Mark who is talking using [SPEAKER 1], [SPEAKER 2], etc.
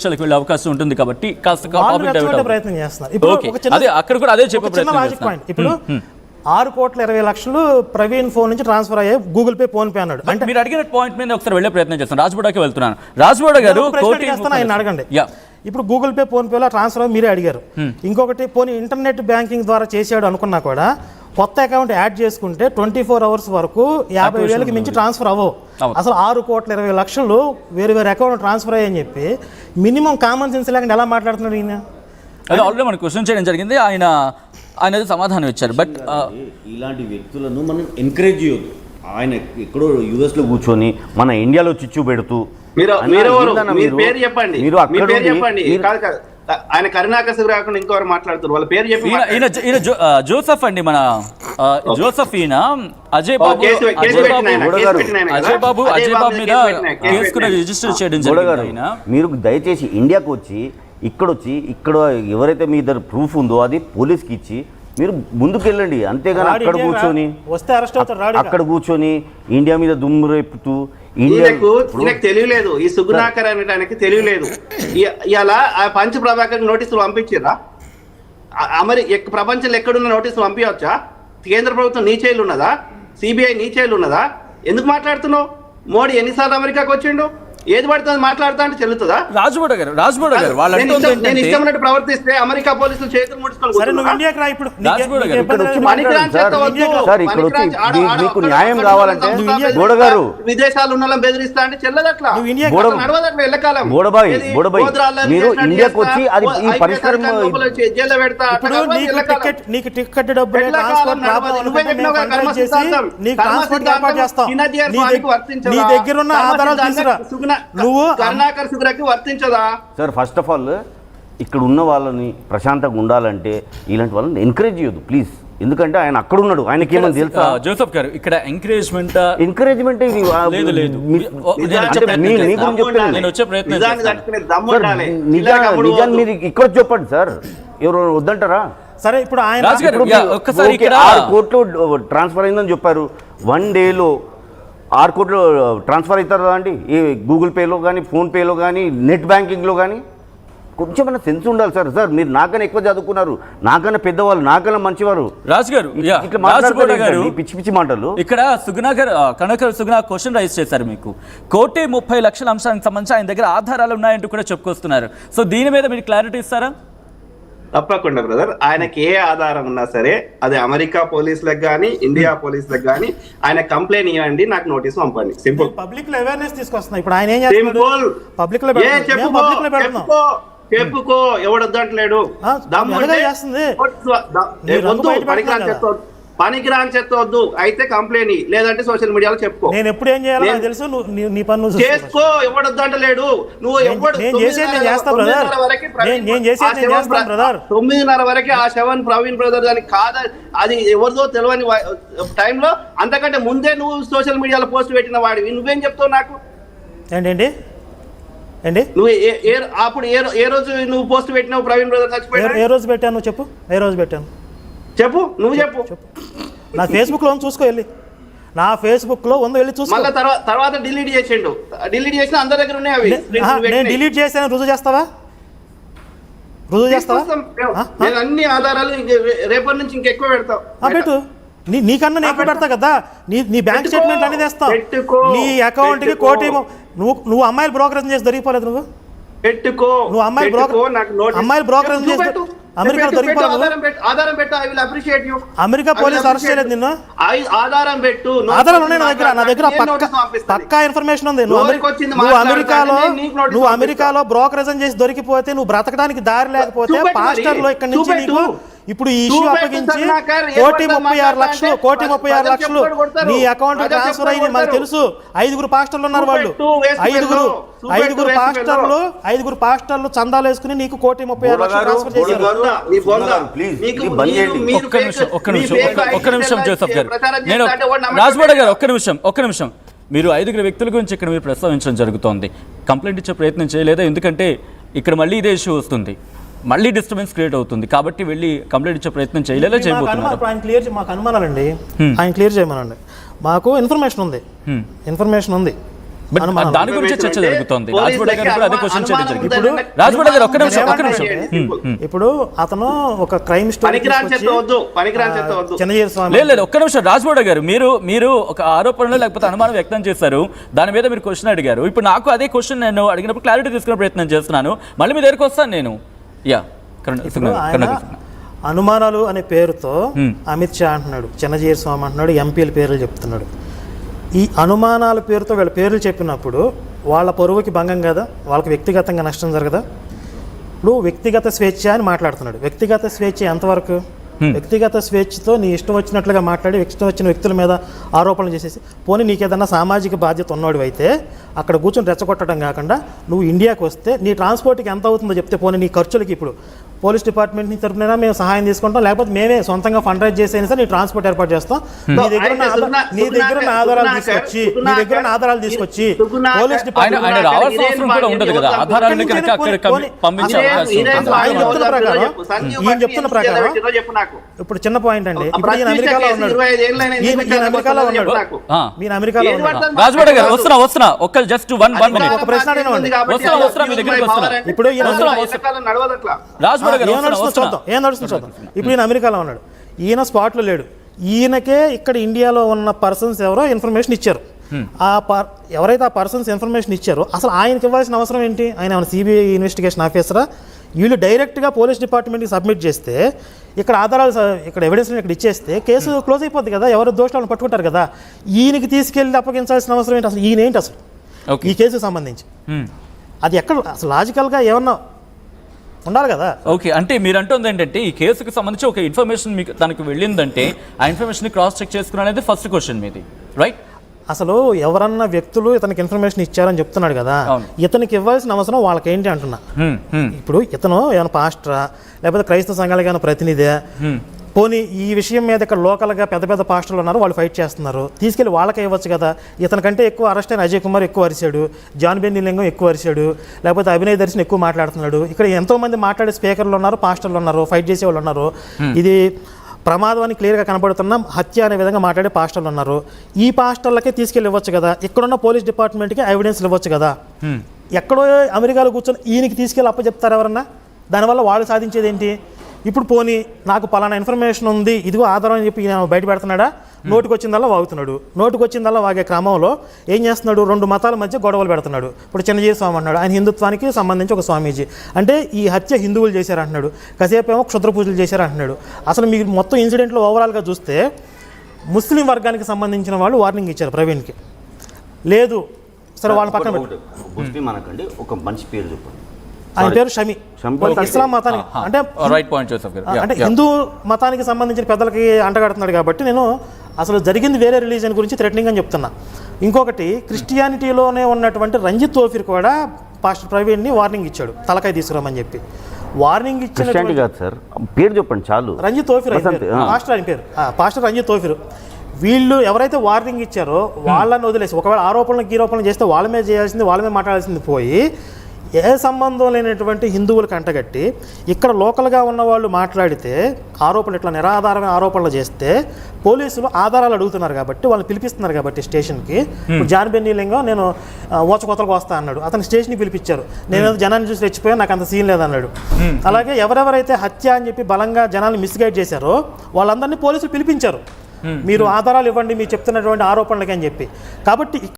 [SPEAKER 1] వెళ్ళే అవకాశం ఉంటుంది కాబట్టి కాస్త
[SPEAKER 2] ప్రయత్నం చేస్తున్నారు.
[SPEAKER 1] అదే అక్కడ కూడా అదే చెప్పే ప్రయత్నం.
[SPEAKER 2] ఇప్పుడు 6,20,00,000 ప్రవీణ్ ఫోన్ నుంచి ట్రాన్స్ఫర్ అయ్యాయి గూగుల్ పే ఫోన్ పే అన్నాడు.
[SPEAKER 1] అంటే మీరు అడిగిన పాయింట్ మీద ఒకసారి వెళ్ళే ప్రయత్నం చేస్తాను. రాజ్బోడాకి వెళ్తున్నాను. రాజ్బోడా గారు
[SPEAKER 2] ఆయన అడగండి. ఇప్పుడు గూగుల్ పే ఫోన్ పేలో ట్రాన్స్ఫర్ మీరే అడిగారు. ఇంకొకటి పోనీ ఇంటర్నెట్ బ్యాంకింగ్ ద్వారా చేసాడు అనుకున్నా కూడా కొత్త అకౌంట్ యాడ్ చేసుకుంటే 24 hours వరకు 50,000కి మించి ట్రాన్స్ఫర్ అవ్వవు. అసలు 6,20,00,000 వేరే వేరే అకౌంట్ ట్రాన్స్ఫర్ అయ్యని చెప్పి మినిమం కామన్ సెన్స్ లేకుండా ఎలా మాట్లాడుతున్నాడు ఈయన?
[SPEAKER 1] అది ఆల్రెడీ మనం క్వశ్చన్ చేయడం జరిగింది. ఆయన సమాధానం ఇచ్చారు. బట్
[SPEAKER 3] ఇలాంటి వ్యక్తులను మనం ఎంకరేజ్ చేయొద్దు. ఆయన ఎక్కడో యుఎస్లో కూర్చొని మన ఇండియాలో చిచ్చు పెడుతూ
[SPEAKER 4] పేరు చెప్పండి. ఆయన కరుణాకర్ కాకుండా ఇంకోరు మాట్లాడుతారు. వాళ్ళ పేరు చెప్పి
[SPEAKER 1] ఈయన జోసెఫ్ అండి, మన జోసెఫ్. ఈయన అజయ్ బాబు మీద కేసు కూడా రిజిస్టర్ చేయడం జరిగింది.
[SPEAKER 3] మీరు దయచేసి ఇండియాకు వచ్చి ఇక్కడ ఎవరైతే మీ దగ్గర ప్రూఫ్ ఉందో అది పోలీస్కి ఇచ్చి మీరు ముందుకు వెళ్ళండి. అంతేగాని అక్కడ కూర్చొని ఇండియా మీద దుమ్ము రేపుతూ
[SPEAKER 4] ఈయనకు తెలియలేదు. ఈ సుగుణాకర్ అనడానికి తెలియలేదు. ఇలా పంచ ప్రభాకర్ నోటీసులు పంపించారా? మరి ప్రపంచంలో ఎక్కడున్న నోటీసులు పంపించవచ్చా? కేంద్ర ప్రభుత్వం నీ చేతులు ఉన్నదా? సిబిఐ నీ చేతులు ఉన్నదా? ఎందుకు మాట్లాడుతున్నావు? మోడీ ఎన్నిసార్లు అమెరికాకు వచ్చిండు? ఏది పడుతుంది మాట్లాడుతా అంటే చెల్లుతుందా?
[SPEAKER 1] రాజ్బోడా గారు
[SPEAKER 4] నేను ఇష్టమైనట్టు ప్రవర్తిస్తే అమెరికా పోలీసులు చేతులు ముడుచుకొని విదేశాలు ఉన్న బెదిరిస్తా అంటే చెల్లదు. అట్లా నడవదట్లా ఎల్లకాలం. జైల్లో పెడతా.
[SPEAKER 2] నీకు టికెట్ డబ్బు నీ దగ్గర ఉన్న ఆధారాలు తీసుకురా.
[SPEAKER 4] కరుణాకర్ సుగ్రాకి వర్తించదా?
[SPEAKER 3] సార్, ఫస్ట్ ఆఫ్ ఆల్ ఇక్కడ ఉన్న వాళ్ళని ప్రశాంతంగా ఉండాలంటే ఇలాంటి వాళ్ళని ఎంకరేజ్ చేయొద్దు ప్లీజ్. ఎందుకంటే ఆయన అక్కడ ఉన్నాడు, ఆయనకి ఏమని తెలుసా?
[SPEAKER 1] జోసెఫ్ గారు, ఇక్కడ ఎంకరేజ్మెంట్
[SPEAKER 3] నిజాన్ని మీరు ఇక్కడ చెప్పండి సార్, ఎవరు వద్దంటారా?
[SPEAKER 2] సరే, ఇప్పుడు ఆయన
[SPEAKER 3] కోర్టులో ట్రాన్స్ఫర్ అయిందని చెప్పారు. 1 dayలో 6 కోట్లు ట్రాన్స్ఫర్ అవుతారు అండి. ఈ గూగుల్ పేలో కానీ, ఫోన్పేలో కానీ, నెట్ బ్యాంకింగ్లో కానీ. కొంచెమైనా సెన్స్ ఉండాలి సార్. సార్, మీరు నాకన్నా ఎక్కువ చదువుకున్నారు, నాకన్నా పెద్దవాళ్ళు, నాకన్నా మంచివారు.
[SPEAKER 1] రాజు గారు,
[SPEAKER 3] ఇట్లా మాట్లాడుతున్నారు పిచ్చి పిచ్చి మాటలు.
[SPEAKER 1] ఇక్కడ కనకర్ సుగుణ క్వశ్చన్ రైజ్ చేశారు. మీకు 1,30,00,000 అంశానికి సంబంధించి ఆయన దగ్గర ఆధారాలు ఉన్నాయంటూ కూడా చెప్పుకొస్తున్నారు. సో దీని మీద మీరు క్లారిటీ ఇస్తారా?
[SPEAKER 4] తప్పకుండా బ్రదర్. ఆయనకి ఏ ఆధారం ఉన్నా సరే అది అమెరికా పోలీసులకు కానీ, ఇండియా పోలీసులకు కానీ ఆయన కంప్లైంట్ ఇవ్వండి, నాకు నోటీస్ పంపండి. సింపుల్.
[SPEAKER 2] పబ్లిక్ లో అవేర్నెస్ తీసుకొస్తున్నా. ఇప్పుడు ఆయన ఏం చేస్తున్నాడు? పబ్లిక్ లో
[SPEAKER 4] చెప్పుకో, ఎవడొద్దంటలేడు. పనికిరాని చెత్తవద్దు. అయితే కంప్లైంట్ లేదంటే సోషల్ మీడియాలో చెప్పుకో.
[SPEAKER 2] నేను ఎప్పుడు ఏం చేయాలో తెలుసు. నీ పన్ను
[SPEAKER 4] చేసుకో, ఎవడొద్దంటలేడు. నువ్వు 9:30 వరకు ఆ శవన్ ప్రవీణ్ బ్రదర్ అని కాదు, అది ఎవరిదో తెలియని టైంలో అంతకంటే ముందే నువ్వు సోషల్ మీడియాలో పోస్ట్ పెట్టిన వాడివి. నువ్వేం చెప్తావు నాకు?
[SPEAKER 2] ఏంటండి
[SPEAKER 4] నువ్వు అప్పుడు ఏ రోజు నువ్వు పోస్ట్ పెట్టినావు? ప్రవీణ్ బ్రదర్ చచ్చిపోయాడు.
[SPEAKER 2] ఏ రోజు పెట్టాను చెప్పు? ఏ రోజు పెట్టాను
[SPEAKER 4] చెప్పు, నువ్వు చెప్పు.
[SPEAKER 2] నా ఫేస్బుక్ లో చూసుకో, వెళ్ళి నా ఫేస్బుక్ లో వెళ్ళి చూసుకో.
[SPEAKER 4] మళ్ళీ తర్వాత డిలీట్ చేసిండు. డిలీట్ చేసిన అందరి దగ్గర ఉన్నాయి అవి.
[SPEAKER 2] నేను డిలీట్ చేశాను, రుజువు చేస్తావా?
[SPEAKER 4] నేను అన్ని ఆధారాలు రేపటి నుంచి ఇంకెక్కువ పెడతావు.
[SPEAKER 2] పెట్టు. నీకన్నా నేను ఎక్కువ పెడతా కదా. నీ బ్యాంక్ స్టేట్మెంట్ అనేది వేస్తావు. నీ అకౌంట్ కి 1 కోటి. నువ్వు అమ్మాయిలు బ్రోకరేజ్ చేసి దొరికిపోలేదు. నువ్వు
[SPEAKER 4] పెట్టుకో.
[SPEAKER 2] నువ్వు అమ్మాయిలు బ్రోకరేజ్ చేసి అమెరికా దొరికిపోలేదు. అమెరికా పోలీసు అరెస్ట్ చేయలేదు నిన్ను.
[SPEAKER 4] ఆధారం పెట్టు.
[SPEAKER 2] ఆధారాలు ఉన్నాయి నా దగ్గర పక్కా ఇన్ఫర్మేషన్ ఉంది. నువ్వు అమెరికాలో బ్రోకరేజ్ చేసి దొరికిపోతే, నువ్వు బ్రతకడానికి దారి లేకపోతే పాస్టర్ లో ఇక్కడ నుంచి నీకు ఇప్పుడు ఈ ఇష్యూ అప్పగించి 1,36,00,000 నీ అకౌంట్ ట్రాన్స్ఫర్ అయింది. మనకు తెలుసు. 5 పాస్టర్లు ఉన్నారు. వాళ్ళు 5 పాస్టర్లు చందాలు వేసుకుని నీకు 1,36,00,000 ట్రాన్స్ఫర్ చేశారు.
[SPEAKER 1] ఒక్క నిమిషం జోసెఫ్ గారు, నేను రాజ్బోడా గారు ఒక్క నిమిషం. మీరు 5 వ్యక్తుల గురించి ఇక్కడ మీరు ప్రస్తావించడం జరుగుతోంది. కంప్లైంట్ ఇచ్చే ప్రయత్నం చేయలేదా? ఎందుకంటే ఇక్కడ మళ్ళీ ఇదే ఇష్యూ వస్తుంది, మళ్ళీ డిస్టర్బెన్స్ క్రియేట్ అవుతుంది కాబట్టి వెళ్ళి కంప్లైంట్ ఇచ్చే ప్రయత్నం చేయలేదా? చేయబోతున్నారు.
[SPEAKER 2] మాకు అనుమానాలండి, ఆయన క్లియర్ చేయమనండి. మాకు ఇన్ఫర్మేషన్ ఉంది.
[SPEAKER 1] బట్ దాని గురించి చర్చ జరుగుతోంది. రాజ్బోడ గారు కూడా అదే క్వశ్చన్ చేయడం జరిగింది. ఇప్పుడు రాజ్బోడ గారు ఒక్క నిమిషం.
[SPEAKER 2] ఇప్పుడు అతను ఒక క్రైమ్ స్టోరీ
[SPEAKER 1] లేదు ఒక్క నిమిషం. రాజ్బోడ గారు మీరు ఒక ఆరోపణలు లేకపోతే అనుమానం వ్యక్తం చేశారు, దాని మీద మీరు క్వశ్చన్ అడిగారు. ఇప్పుడు నాకు అదే క్వశ్చన్ నేను అడిగినప్పుడు క్లారిటీ తీసుకునే ప్రయత్నం చేస్తున్నాను. మళ్ళీ మీ దగ్గరికి వస్తాను నేను.
[SPEAKER 2] అనుమానాలు అనే పేరుతో అమిత్ షా అంటున్నాడు, చిన్నజీర స్వామి అంటున్నాడు, ఎంపీల పేర్లు చెప్తున్నాడు. ఈ అనుమానాల పేరుతో వీళ్ళ పేర్లు చెప్పినప్పుడు వాళ్ళ పరువుకి భంగం కదా, వాళ్ళకి వ్యక్తిగతంగా నష్టం జరగదా? ఇప్పుడు వ్యక్తిగత స్వేచ్ఛ అని మాట్లాడుతున్నాడు. వ్యక్తిగత స్వేచ్ఛ ఎంతవరకు? వ్యక్తిగత స్వేచ్ఛతో నీ ఇష్టం వచ్చినట్లుగా మాట్లాడి ఇష్టం వచ్చిన వ్యక్తుల మీద ఆరోపణలు చేసేసి, పోనీ నీకు ఏదన్నా సామాజిక బాధ్యత ఉన్నవాడు అయితే అక్కడ కూర్చొని రెచ్చగొట్టడం కాకుండా నువ్వు ఇండియాకి వస్తే నీ ట్రాన్స్పోర్ట్కి ఎంత అవుతుందో చెప్తే, పోనీ నీ ఖర్చులకి ఇప్పుడు పోలీస్ డిపార్ట్మెంట్ నుంచి తరపున మేము సహాయం తీసుకుంటాం, లేకపోతే మేమే సొంతంగా ఫండ్ రైజ్ చేసైనా సరే నీ ట్రాన్స్పోర్ట్ ఏర్పాటు చేస్తాం. నీ దగ్గర ఉన్న ఆధారాలు తీసుకొచ్చి పోలీస్ డిపార్ట్మెంట్ చెప్తున్న ప్రకారం ఇప్పుడు చిన్న పాయింట్ అండి. ఇప్పుడు ఈయన అమెరికాలో ఉన్నాడు. మీరు అమెరికాలో ఒక ప్రశ్న అడిగినవాడిని. ఇప్పుడు ఈయన ఏం నడుస్తుంది చూద్దాం. ఇప్పుడు ఈయన అమెరికాలో ఉన్నాడు, ఈయన స్పాట్లో లేడు. ఈయనకే ఇక్కడ ఇండియాలో ఉన్న పర్సన్స్ ఎవరో ఇన్ఫర్మేషన్ ఇచ్చారు. ఎవరైతే ఆ పర్సన్స్ ఇన్ఫర్మేషన్ ఇచ్చారో అసలు ఆయనకి ఇవ్వాల్సిన అవసరం ఏంటి? ఆయన ఏమైనా సిబిఐ ఇన్వెస్టిగేషన్ ఆఫీసరా? వీళ్ళు డైరెక్ట్గా పోలీస్ డిపార్ట్మెంట్కి సబ్మిట్ చేస్తే ఇక్కడ ఆధారాలు ఇక్కడ ఎవిడెన్స్ ఇక్కడ ఇచ్చేస్తే కేసు క్లోజ్ అయిపోద్ది కదా, ఎవరు దోషాలను పట్టుకుంటారు కదా. ఈయనకి తీసుకెళ్ళి అప్పగించాల్సిన అవసరం ఏంటి? అసలు ఈయన ఏంటి అసలు ఈ కేసుకు సంబంధించి? అది ఎక్కడ అసలు లాజికల్గా ఏమన్నా ఉండాలి కదా.
[SPEAKER 1] ఓకే, అంటే మీరు అంటుంది ఏంటంటే ఈ కేసుకు సంబంధించి ఒక ఇన్ఫర్మేషన్ మీకు తనకు వెళ్ళిందంటే ఆ ఇన్ఫర్మేషన్ క్రాస్ చెక్ చేసుకుని అనేది ఫస్ట్ క్వశ్చన్ మీది, రైట్?
[SPEAKER 2] అసలు ఎవరన్నా వ్యక్తులు ఇతనికి ఇన్ఫర్మేషన్ ఇచ్చారని చెప్తున్నాడు కదా, ఇతనికి ఇవ్వాల్సిన అవసరం వాళ్ళకి ఏంటి అంటున్నా. ఇప్పుడు ఇతను ఏమైనా పాస్టరా లేకపోతే క్రైస్తవ సంఘాలకు ఏమైనా ప్రతినిధి? పోనీ ఈ విషయం మీద ఇక్కడ లోకల్గా పెద్ద పెద్ద పాస్టర్లు ఉన్నారు, వాళ్ళు ఫైట్ చేస్తున్నారు, తీసుకెళ్ళి వాళ్ళకే ఇవ్వచ్చు కదా. ఇతనికంటే ఎక్కువ అరెస్ట్ అయిన అజయ్ కుమార్ ఎక్కువ అరిశాడు, జాన్ బెన్నీ లింగం ఎక్కువ అరిశాడు, లేకపోతే అభినయ్ దర్శన్ ఎక్కువ మాట్లాడుతున్నాడు. ఇక్కడ ఎంతోమంది మాట్లాడే స్పీకర్లు ఉన్నారు, పాస్టర్లు ఉన్నారు, ఫైట్ చేసే వాళ్ళు ఉన్నారు. ఇది ప్రమాదం అని క్లియర్గా కనబడుతున్న హత్య అనే విధంగా మాట్లాడే పాస్టర్లు ఉన్నారు. ఈ పాస్టర్లకే తీసుకెళ్ళి ఇవ్వచ్చు కదా, ఇక్కడున్న పోలీస్ డిపార్ట్మెంట్కి ఎవిడెన్స్లు ఇవ్వచ్చు కదా. ఎక్కడో అమెరికాలో కూర్చొని ఈయనకి తీసుకెళ్ళి అప్పచెప్తారు ఎవరన్నా? దానివల్ల వాళ్ళు సాధించేది ఏంటి? ఇప్పుడు పోనీ నాకు పలానా ఇన్ఫర్మేషన్ ఉంది, ఇదిగో ఆధారం అని చెప్పి బయట పెడుతున్నాడా? నోటికి వచ్చిందల్లా వాగుతున్నాడు. నోటికి వచ్చిందల్లా వాగే క్రమంలో ఏం చేస్తున్నాడు? రెండు మతాల మధ్య గొడవలు పెడుతున్నాడు. ఇప్పుడు చిన్నజీవి స్వామి అన్నాడు, ఆయన హిందుత్వానికి సంబంధించి ఒక స్వామీజీ, అంటే ఈ హత్య హిందువులు చేశారంటున్నాడు, కాసేపు ఏమో క్షుద్ర పూజలు చేశారంటున్నాడు. అసలు మీరు మొత్తం ఇన్సిడెంట్లో ఓవరాల్గా చూస్తే ముస్లిం వర్గానికి సంబంధించిన వాళ్ళు వార్నింగ్ ఇచ్చారు ప్రవీణ్కి. లేదు సరే వాళ్ళ పక్కన
[SPEAKER 3] ముస్లిం అనకండి, ఒక మంచి పేరు చెప్పండి.
[SPEAKER 2] ఆయన పేరు షమి. ఇస్లాం మతానికి అంటే హిందూ మతానికి సంబంధించిన పెద్దలకి అంటగడుతున్నాడు కాబట్టి నేను అసలు జరిగింది వేరే రిలీజన్ గురించి థ్రెటనింగ్ అని చెప్తున్నా. ఇంకొకటి క్రిస్టియానిటీలోనే ఉన్నటువంటి రంజిత్ తోఫిర్ కూడా పాస్టర్ ప్రవీణ్ని వార్నింగ్ ఇచ్చాడు, తలకాయ తీసుకురామని చెప్పి. వార్నింగ్ ఇచ్చిన
[SPEAKER 3] పేరు చెప్పండి చాలు.
[SPEAKER 2] రంజిత్ తోఫిర్ పాస్టర్ ఆయన పేరు, పాస్టర్ రంజిత్ తోఫిర్. వీళ్ళు ఎవరైతే వార్నింగ్ ఇచ్చారో వాళ్ళని వదిలేసి ఒకవేళ ఆరోపణలు చేస్తే వాళ్ళ మీద చేయాల్సింది, వాళ్ళ మీద మాట్లాడాల్సింది పోయి ఏ సంబంధం లేనటువంటి హిందువులకు అంటగట్టి ఇక్కడ లోకల్గా ఉన్న వాళ్ళు మాట్లాడితే ఆరోపణలు ఇట్లా నిరాధారమైన ఆరోపణలు చేస్తే పోలీసులు ఆధారాలు అడుగుతున్నారు కాబట్టి వాళ్ళు పిలిపిస్తున్నారు కాబట్టి స్టేషన్కి. ఇప్పుడు జాన్ బెన్నీ లింగం నేను ఓచకొతలకు వస్తా అన్నాడు, అతను స్టేషన్కి పిలిపించారు. నేను జనాన్ని చూసి రెచ్చిపోయాను, నాకు అంత సీన్ లేదన్నాడు. అలాగే ఎవరెవరైతే హత్య అని చెప్పి బలంగా జనాన్ని మిస్గైడ్ చేశారో వాళ్ళందరినీ పోలీసులు పిలిపించారు, మీరు ఆధారాలు ఇవ్వండి మీరు చెప్తున్నటువంటి ఆరోపణలకి అని చెప్పి. కాబట్టి